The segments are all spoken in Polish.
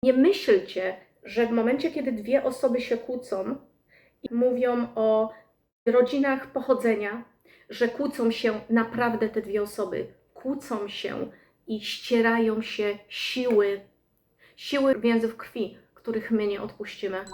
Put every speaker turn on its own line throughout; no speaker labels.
Nie myślcie, że w momencie, kiedy dwie osoby się kłócą i mówią o rodzinach pochodzenia, że kłócą się naprawdę te dwie osoby. Kłócą się i ścierają się siły więzów krwi, których my nie odpuścimy.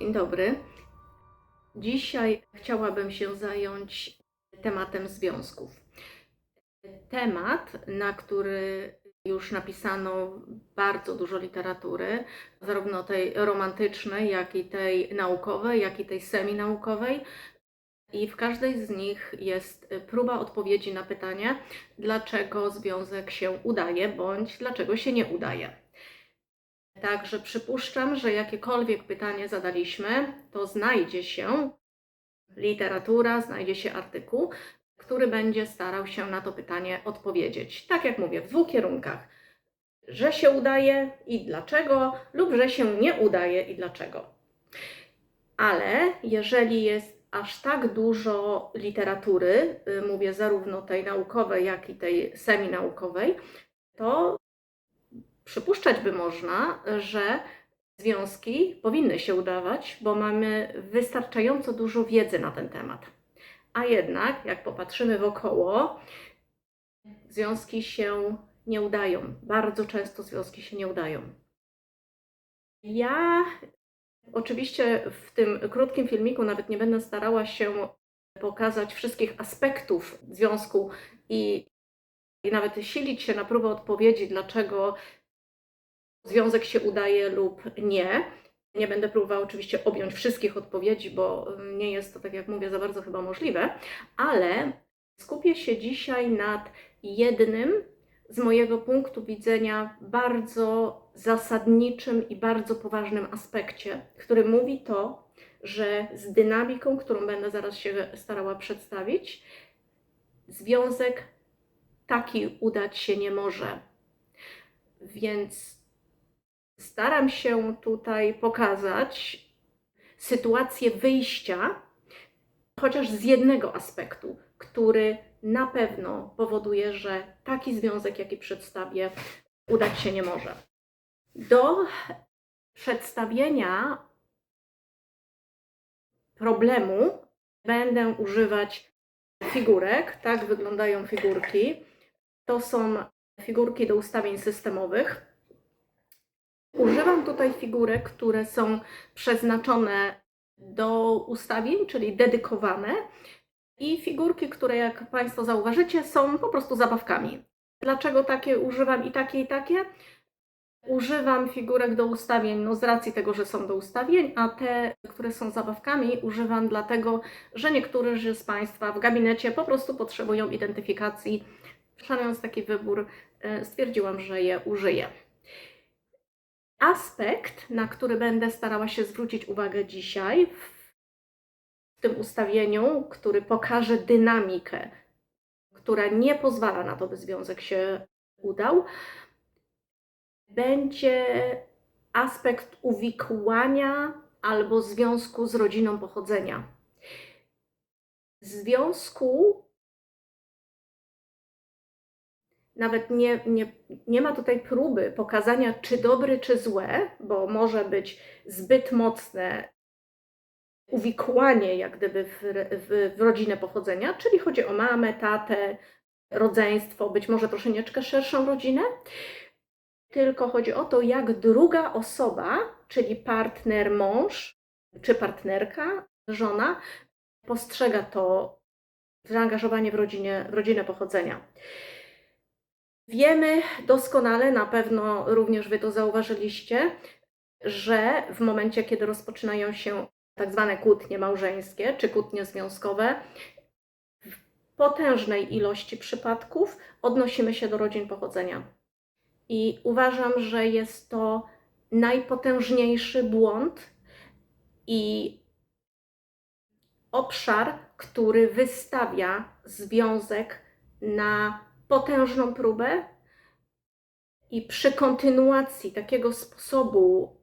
Dzień dobry. Dzisiaj chciałabym się zająć tematem związków. Temat, na który już napisano bardzo dużo literatury, zarówno tej romantycznej, jak i tej naukowej, jak i tej seminaukowej. I w każdej z nich jest próba odpowiedzi na pytanie, dlaczego związek się udaje, bądź dlaczego się nie udaje. Także przypuszczam, że jakiekolwiek pytanie zadaliśmy, to znajdzie się literatura, znajdzie się artykuł, który będzie starał się na to pytanie odpowiedzieć. Tak jak mówię, w dwóch kierunkach. Że się udaje i dlaczego, lub że się nie udaje i dlaczego. Ale jeżeli jest aż tak dużo literatury, mówię zarówno tej naukowej, jak i tej seminaukowej, to przypuszczać by można, że związki powinny się udawać, bo mamy wystarczająco dużo wiedzy na ten temat. A jednak, jak popatrzymy wokoło, związki się nie udają. Bardzo często związki się nie udają. Ja oczywiście w tym krótkim filmiku nawet nie będę starała się pokazać wszystkich aspektów związku i nawet silić się na próbę odpowiedzi, dlaczego związek się udaje lub nie. Nie będę próbowała oczywiście objąć wszystkich odpowiedzi, bo nie jest to, tak jak mówię, za bardzo chyba możliwe, ale skupię się dzisiaj nad jednym z mojego punktu widzenia bardzo zasadniczym i bardzo poważnym aspekcie, który mówi to, że z dynamiką, którą będę zaraz się starała przedstawić, związek taki udać się nie może. Więc staram się tutaj pokazać sytuację wyjścia, chociaż z jednego aspektu, który na pewno powoduje, że taki związek, jaki przedstawię, udać się nie może. Do przedstawienia problemu będę używać figurek. Tak wyglądają figurki. To są figurki do ustawień systemowych. Używam tutaj figurek, które są przeznaczone do ustawień, czyli dedykowane, i figurki, które, jak Państwo zauważycie, są po prostu zabawkami. Dlaczego takie używam i takie? Używam figurek do ustawień, z racji tego, że są do ustawień, a te, które są zabawkami, używam dlatego, że niektórzy z Państwa w gabinecie po prostu potrzebują identyfikacji. Szanując taki wybór, stwierdziłam, że je użyję. Aspekt, na który będę starała się zwrócić uwagę dzisiaj w tym ustawieniu, który pokaże dynamikę, która nie pozwala na to, by związek się udał, będzie aspekt uwikłania albo związku z rodziną pochodzenia. Związku nawet nie ma tutaj próby pokazania, czy dobre, czy złe, bo może być zbyt mocne uwikłanie jak gdyby w rodzinę pochodzenia, czyli chodzi o mamę, tatę, rodzeństwo, być może troszeczkę szerszą rodzinę, tylko chodzi o to, jak druga osoba, czyli partner, mąż, czy partnerka, żona, postrzega to zaangażowanie w rodzinę pochodzenia. Wiemy doskonale, na pewno również Wy to zauważyliście, że w momencie, kiedy rozpoczynają się tak zwane kłótnie małżeńskie czy kłótnie związkowe, w potężnej ilości przypadków odnosimy się do rodzin pochodzenia. I uważam, że jest to najpotężniejszy błąd i obszar, który wystawia związek na potężną próbę i przy kontynuacji takiego sposobu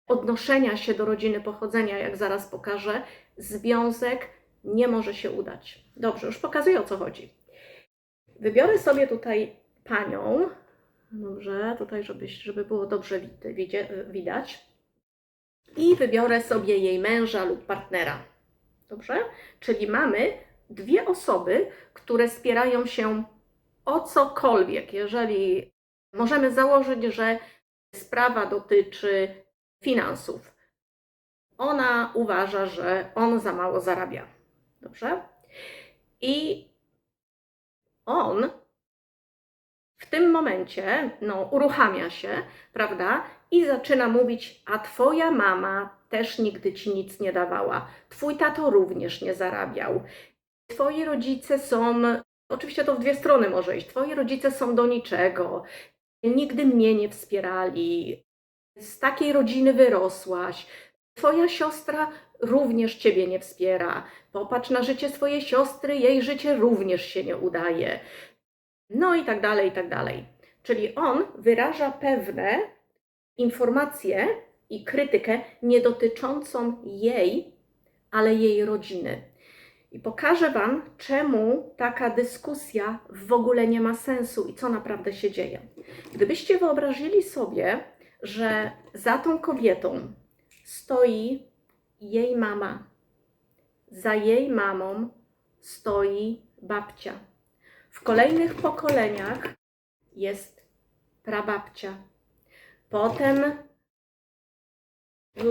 odnoszenia się do rodziny pochodzenia, jak zaraz pokażę, związek nie może się udać. Dobrze, już pokazuję, o co chodzi. Wybiorę sobie tutaj panią, dobrze, tutaj żeby było dobrze widać. I wybiorę sobie jej męża lub partnera. Dobrze? Czyli mamy dwie osoby, które spierają się o cokolwiek. Jeżeli możemy założyć, że sprawa dotyczy finansów. Ona uważa, że on za mało zarabia. Dobrze? I on w tym momencie uruchamia się, prawda? I zaczyna mówić, a twoja mama też nigdy ci nic nie dawała. Twój tato również nie zarabiał. Twoi rodzice są, oczywiście to w dwie strony może iść, twoi rodzice są do niczego. Nigdy mnie nie wspierali. Z takiej rodziny wyrosłaś. Twoja siostra również ciebie nie wspiera. Popatrz na życie swojej siostry, jej życie również się nie udaje. No i tak dalej, i tak dalej. Czyli on wyraża pewne informacje i krytykę nie dotyczącą jej, ale jej rodziny. I pokażę Wam, czemu taka dyskusja w ogóle nie ma sensu i co naprawdę się dzieje. Gdybyście wyobrazili sobie, że za tą kobietą stoi jej mama, za jej mamą stoi babcia. W kolejnych pokoleniach jest prababcia. Potem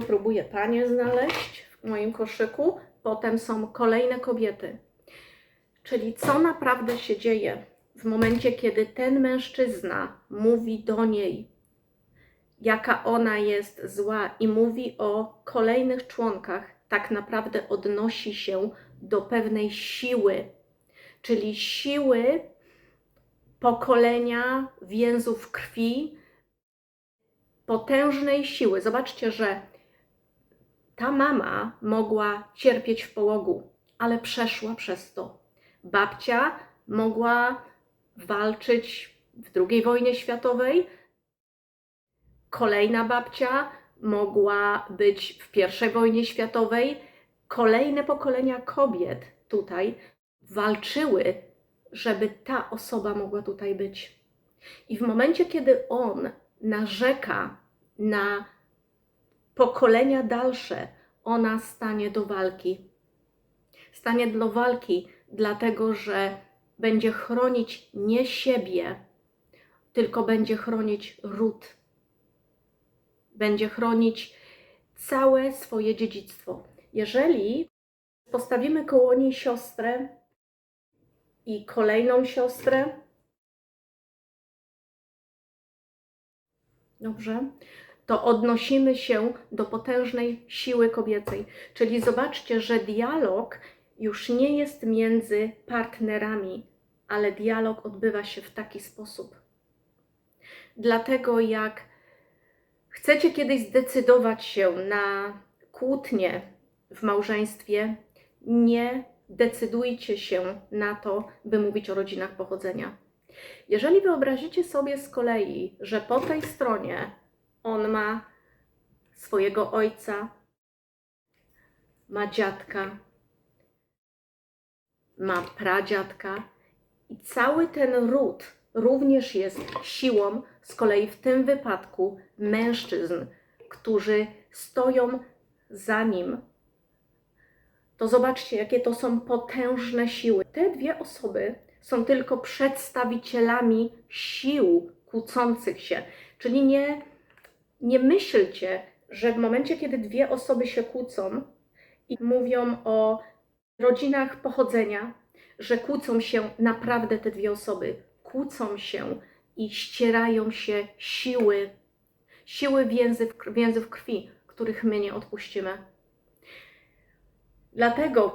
próbuję panie znaleźć w moim koszyku. Potem są kolejne kobiety. Czyli co naprawdę się dzieje w momencie, kiedy ten mężczyzna mówi do niej, jaka ona jest zła i mówi o kolejnych członkach, tak naprawdę odnosi się do pewnej siły, czyli siły pokolenia więzów krwi, potężnej siły. Zobaczcie, że ta mama mogła cierpieć w połogu, ale przeszła przez to. Babcia mogła walczyć w II wojnie światowej. Kolejna babcia mogła być w I wojnie światowej. Kolejne pokolenia kobiet tutaj walczyły, żeby ta osoba mogła tutaj być. I w momencie, kiedy on narzeka na pokolenia dalsze, ona stanie do walki. Stanie do walki, dlatego że będzie chronić nie siebie, tylko będzie chronić ród. Będzie chronić całe swoje dziedzictwo. Jeżeli postawimy koło niej siostrę i kolejną siostrę, dobrze, to odnosimy się do potężnej siły kobiecej. Czyli zobaczcie, że dialog już nie jest między partnerami, ale dialog odbywa się w taki sposób. Dlatego jak chcecie kiedyś zdecydować się na kłótnię w małżeństwie, nie decydujcie się na to, by mówić o rodzinach pochodzenia. Jeżeli wyobrazicie sobie z kolei, że po tej stronie on ma swojego ojca, ma dziadka, ma pradziadka i cały ten ród również jest siłą z kolei w tym wypadku mężczyzn, którzy stoją za nim. To zobaczcie, jakie to są potężne siły. Te dwie osoby są tylko przedstawicielami sił kłócących się. Czyli nie myślcie, że w momencie, kiedy dwie osoby się kłócą i mówią o rodzinach pochodzenia, że kłócą się naprawdę te dwie osoby. Kłócą się i ścierają się siły więzów krwi, których my nie odpuścimy. Dlatego,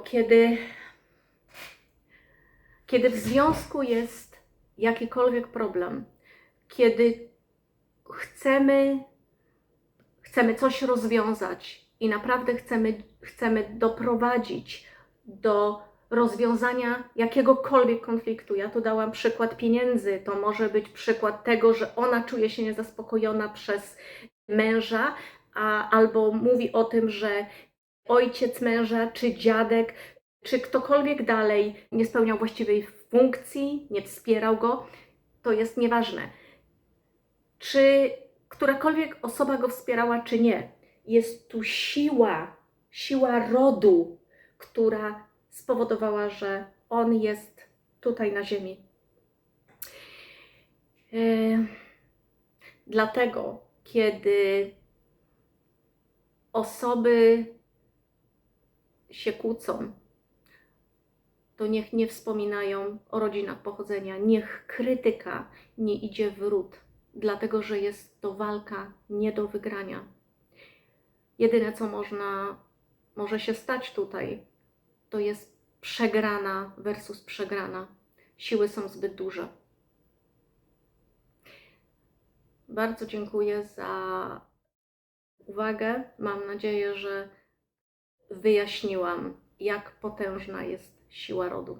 kiedy w związku jest jakikolwiek problem, kiedy chcemy coś rozwiązać i naprawdę chcemy doprowadzić do rozwiązania jakiegokolwiek konfliktu. Ja tu dałam przykład pieniędzy, to może być przykład tego, że ona czuje się niezaspokojona przez męża, albo mówi o tym, że ojciec męża, czy dziadek, Czy ktokolwiek dalej nie spełniał właściwej funkcji, nie wspierał go, to jest nieważne. Czy którakolwiek osoba go wspierała, czy nie, jest tu siła rodu, która spowodowała, że on jest tutaj na ziemi. Dlatego, kiedy osoby się kłócą, to niech nie wspominają o rodzinach pochodzenia, niech krytyka nie idzie w ród, dlatego że jest to walka nie do wygrania. Jedyne, co może się stać tutaj, to jest przegrana versus przegrana. Siły są zbyt duże. Bardzo dziękuję za uwagę. Mam nadzieję, że wyjaśniłam, jak potężna jest siła rodu.